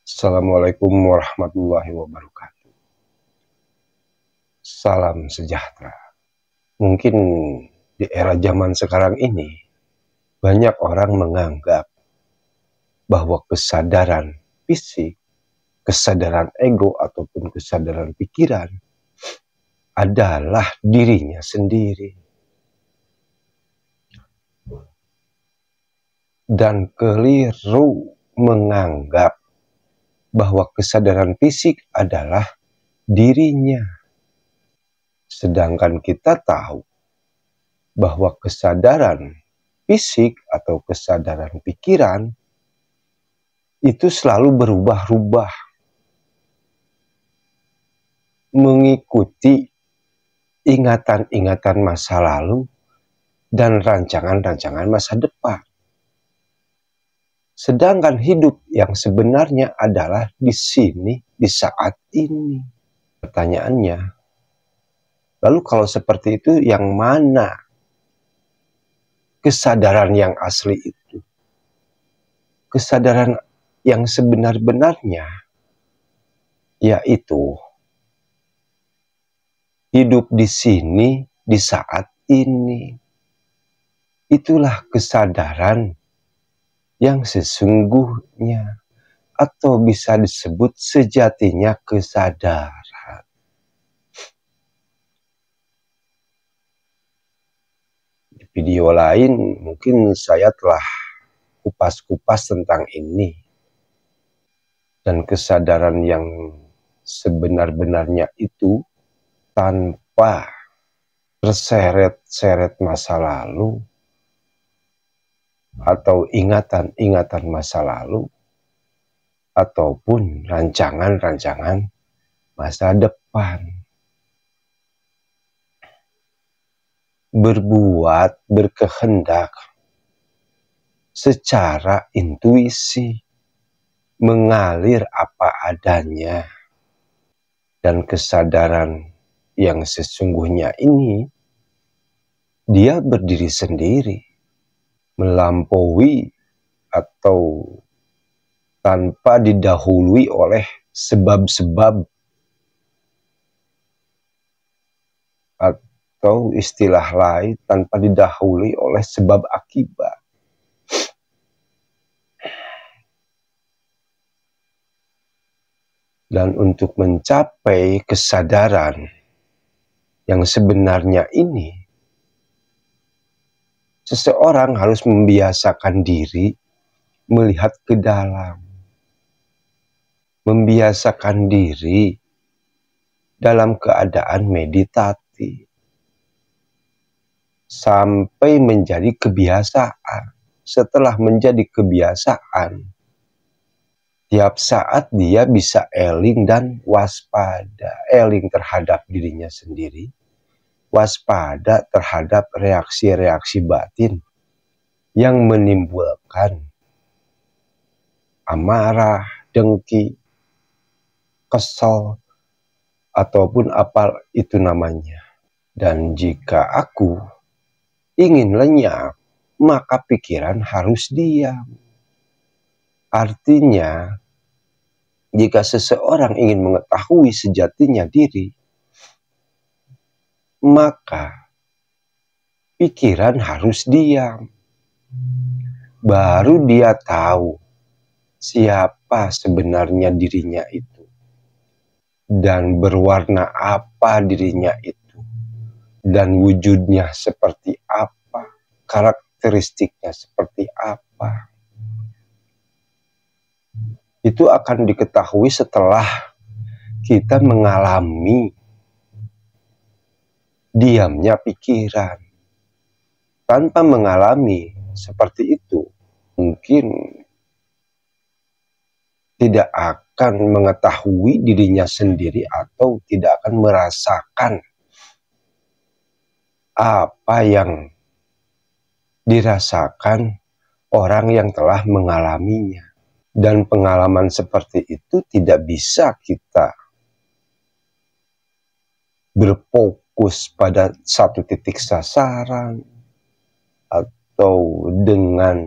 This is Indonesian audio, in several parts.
Assalamualaikum warahmatullahi wabarakatuh. Salam sejahtera. Mungkin di era zaman sekarang ini, banyak orang menganggap bahwa kesadaran fisik, kesadaran ego, ataupun kesadaran pikiran adalah dirinya sendiri. Dan keliru menganggap bahwa kesadaran fisik adalah dirinya. Sedangkan kita tahu bahwa kesadaran fisik atau kesadaran pikiran itu selalu berubah-ubah, mengikuti ingatan-ingatan masa lalu dan rancangan-rancangan masa depan. Sedangkan hidup yang sebenarnya adalah di sini, di saat ini. Pertanyaannya, lalu kalau seperti itu, yang mana kesadaran yang asli itu? Kesadaran yang sebenar-benarnya, yaitu hidup di sini, di saat ini. Itulah kesadaran yang sesungguhnya, atau bisa disebut sejatinya kesadaran. Di video lain mungkin saya telah kupas-kupas tentang ini. Dan kesadaran yang sebenar-benarnya itu tanpa terseret-seret masa lalu atau ingatan-ingatan masa lalu ataupun rancangan-rancangan masa depan. Berbuat, berkehendak secara intuisi, mengalir apa adanya. Dan kesadaran yang sesungguhnya ini, dia berdiri sendiri, melampaui atau tanpa didahului oleh sebab-sebab atau istilah lain tanpa didahului oleh sebab akibat. Dan untuk mencapai kesadaran yang sebenarnya ini, seseorang harus membiasakan diri melihat ke dalam. Membiasakan diri dalam keadaan meditatif. Sampai menjadi kebiasaan. Setelah menjadi kebiasaan, tiap saat dia bisa eling dan waspada. Eling terhadap dirinya sendiri, waspada terhadap reaksi-reaksi batin yang menimbulkan amarah, dengki, kesal, ataupun apa itu namanya. Dan jika aku ingin lenyap, maka pikiran harus diam. Artinya, jika seseorang ingin mengetahui sejatinya diri, maka pikiran harus diam. Baru dia tahu siapa sebenarnya dirinya itu. Dan berwarna apa dirinya itu. Dan wujudnya seperti apa. Karakteristiknya seperti apa. Itu akan diketahui setelah kita mengalami diamnya pikiran. Tanpa mengalami seperti itu, mungkin tidak akan mengetahui dirinya sendiri atau tidak akan merasakan apa yang dirasakan orang yang telah mengalaminya. Dan pengalaman seperti itu tidak bisa kita berfokus pada satu titik sasaran atau dengan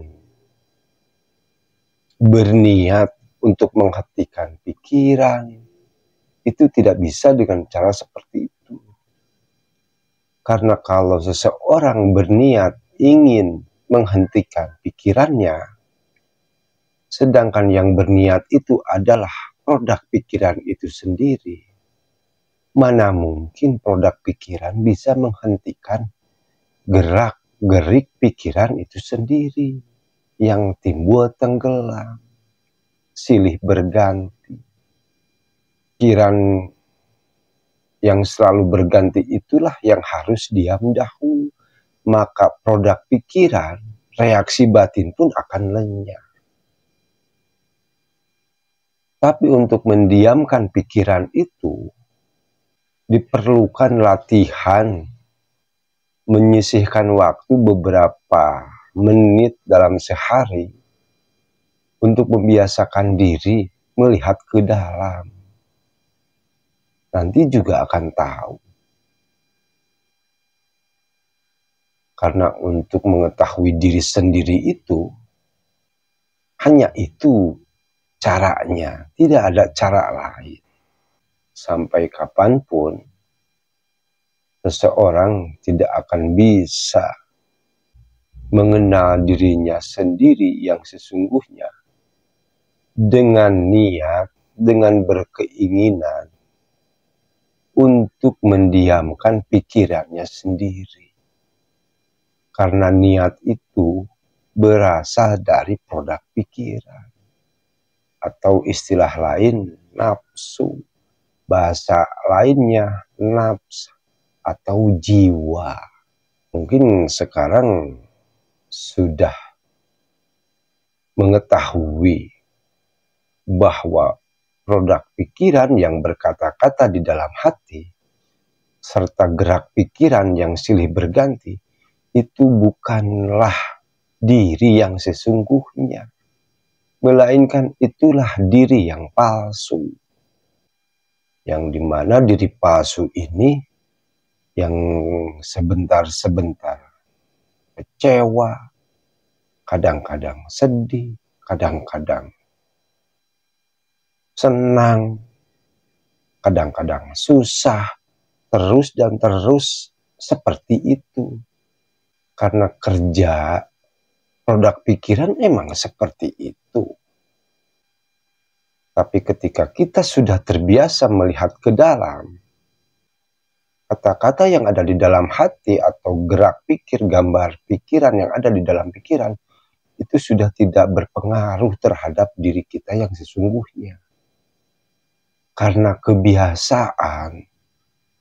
berniat untuk menghentikan pikiran. Itu tidak bisa dengan cara seperti itu. Karena kalau seseorang berniat ingin menghentikan pikirannya, sedangkan yang berniat itu adalah produk pikiran itu sendiri, mana mungkin produk pikiran bisa menghentikan gerak-gerik pikiran itu sendiri yang timbul tenggelam, silih berganti. Pikiran yang selalu berganti itulah yang harus diam dahulu. Maka produk pikiran, reaksi batin pun akan lenyap. Tapi untuk mendiamkan pikiran itu, diperlukan latihan, menyisihkan waktu beberapa menit dalam sehari untuk membiasakan diri melihat ke dalam. Nanti juga akan tahu. Karena untuk mengetahui diri sendiri itu, hanya itu caranya, tidak ada cara lain. Sampai kapanpun, seseorang tidak akan bisa mengenal dirinya sendiri yang sesungguhnya dengan niat, dengan berkeinginan untuk mendiamkan pikirannya sendiri. Karena niat itu berasal dari produk pikiran. Atau istilah lain, nafsu. Bahasa lainnya, nafs atau jiwa. Mungkin sekarang sudah mengetahui bahwa produk pikiran yang berkata-kata di dalam hati, serta gerak pikiran yang silih berganti, itu bukanlah diri yang sesungguhnya, melainkan itulah diri yang palsu. Yang dimana diri palsu ini yang sebentar-sebentar kecewa, kadang-kadang sedih, kadang-kadang senang, kadang-kadang susah, terus dan terus seperti itu. Karena kerja produk pikiran emang seperti itu. Tapi ketika kita sudah terbiasa melihat ke dalam, kata-kata yang ada di dalam hati atau gerak pikir, gambar pikiran yang ada di dalam pikiran, itu sudah tidak berpengaruh terhadap diri kita yang sesungguhnya. Karena kebiasaan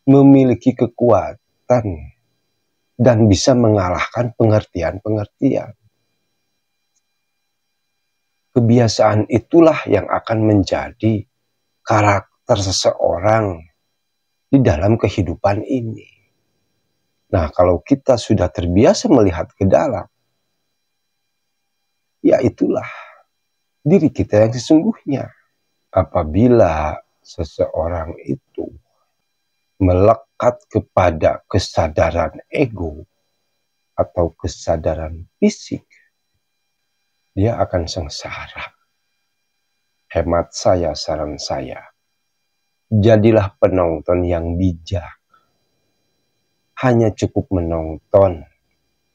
memiliki kekuatan dan bisa mengalahkan pengertian-pengertian. Kebiasaan itulah yang akan menjadi karakter seseorang di dalam kehidupan ini. Nah, kalau kita sudah terbiasa melihat ke dalam, ya itulah diri kita yang sesungguhnya. Apabila seseorang itu melekat kepada kesadaran ego atau kesadaran fisik, dia akan sengsara. Hemat saya, saran saya, jadilah penonton yang bijak. Hanya cukup menonton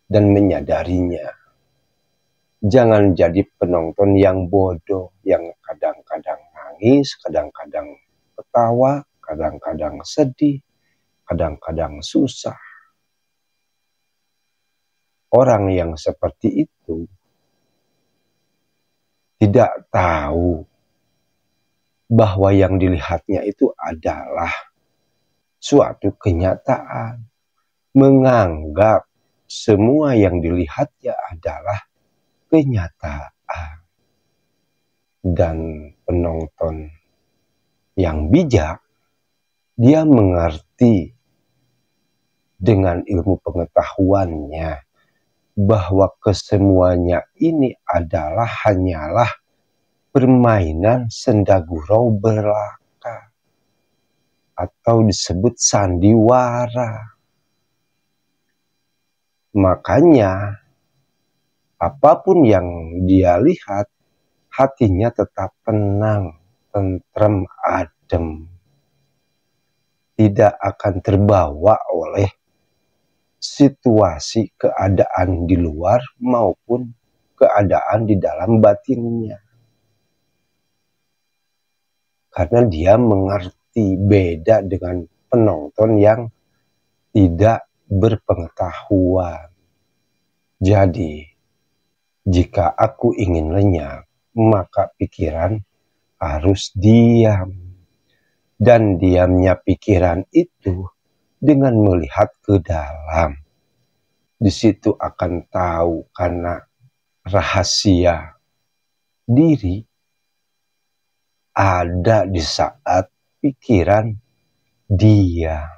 dan menyadarinya. Jangan jadi penonton yang bodoh, yang kadang-kadang nangis, kadang-kadang ketawa, kadang-kadang sedih, kadang-kadang susah. Orang yang seperti itu tidak tahu bahwa yang dilihatnya itu adalah suatu kenyataan. Menganggap semua yang dilihatnya adalah kenyataan. Dan penonton yang bijak, dia mengerti dengan ilmu pengetahuannya bahwa kesemuanya ini adalah hanyalah permainan senda gurau belaka atau disebut sandiwara. Makanya apapun yang dia lihat hatinya tetap tenang, tentrem, adem. Tidak akan terbawa oleh situasi keadaan di luar maupun keadaan di dalam batinnya. Karena dia mengerti, beda dengan penonton yang tidak berpengetahuan. Jadi, jika aku ingin lenyap, maka pikiran harus diam. Dan diamnya pikiran itu dengan melihat ke dalam. Di situ akan tahu karena rahasia diri ada di saat pikiran diam.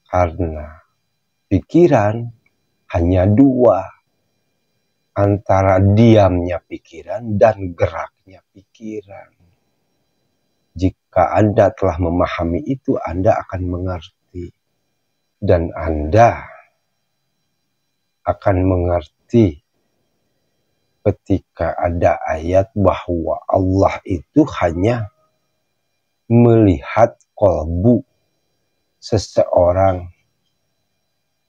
Karena pikiran hanya dua, antara diamnya pikiran dan geraknya pikiran. Jika Anda telah memahami itu, Anda akan mengerti. Dan Anda akan mengerti ketika ada ayat bahwa Allah itu hanya melihat qalbu seseorang,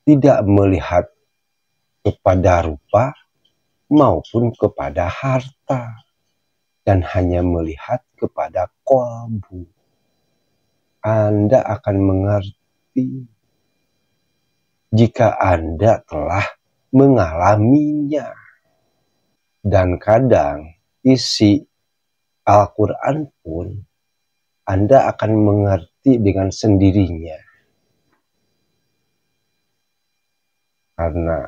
tidak melihat kepada rupa maupun kepada harta, dan hanya melihat kepada qalbu. Anda akan mengerti jika Anda telah mengalaminya. Dan kadang isi Al-Quran pun Anda akan mengerti dengan sendirinya. Karena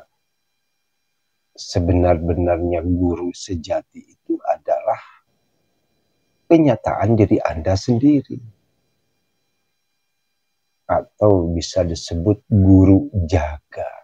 sebenar-benarnya guru sejati itu adalah kenyataan diri Anda sendiri. Atau bisa disebut guru jaga.